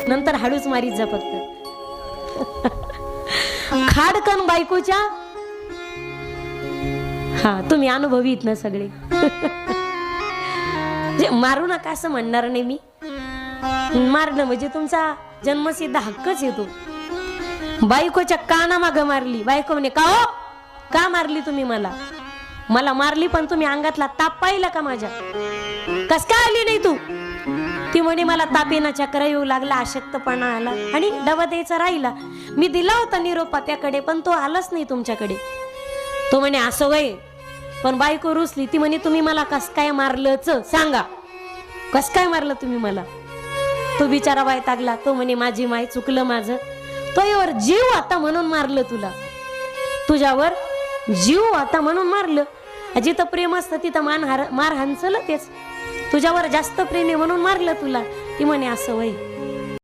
नंतर हळूच मारीत जा फक्त. खाडकन बायकोच्या. हा तुम्ही अनुभवीत ना सगळे. मारू नका असं म्हणणार नाही मी. मारणं म्हणजे तुमचा जन्मसिद्ध हक्कच येतो. बायकोच्या कानामाग मारली. बायको म्हणे का हो, का मारली तुम्ही मला? मला मारली पण तुम्ही अंगातला ताप पाहिला का माझ्या? कस काय आली नाही तू? ती म्हणे मला तापेना चक्र येऊ लागला, अशक्तपणा आला आणि डबा द्यायचा राहिला. मी दिला होता निरोप त्याकडे पण तो आलाच नाही तुमच्याकडे. तो म्हणे असं वय. पण बायको रुसली. ती म्हणे तुम्ही मला कस काय मारलंच सांगा, कस काय मारलं तुम्ही मला? तो बिचारा वैतागला. तो म्हणे माझी माय, चुकलं माझं. तो यावर जीव आता म्हणून मारलं तुला, तुझ्यावर जीव आता म्हणून मारलं. जिथं प्रेम असतं तिथं मारहाण चलतेच. तुझ्यावर जास्त प्रेम आहे म्हणून मारलं तुला. ती म्हणे असं वय.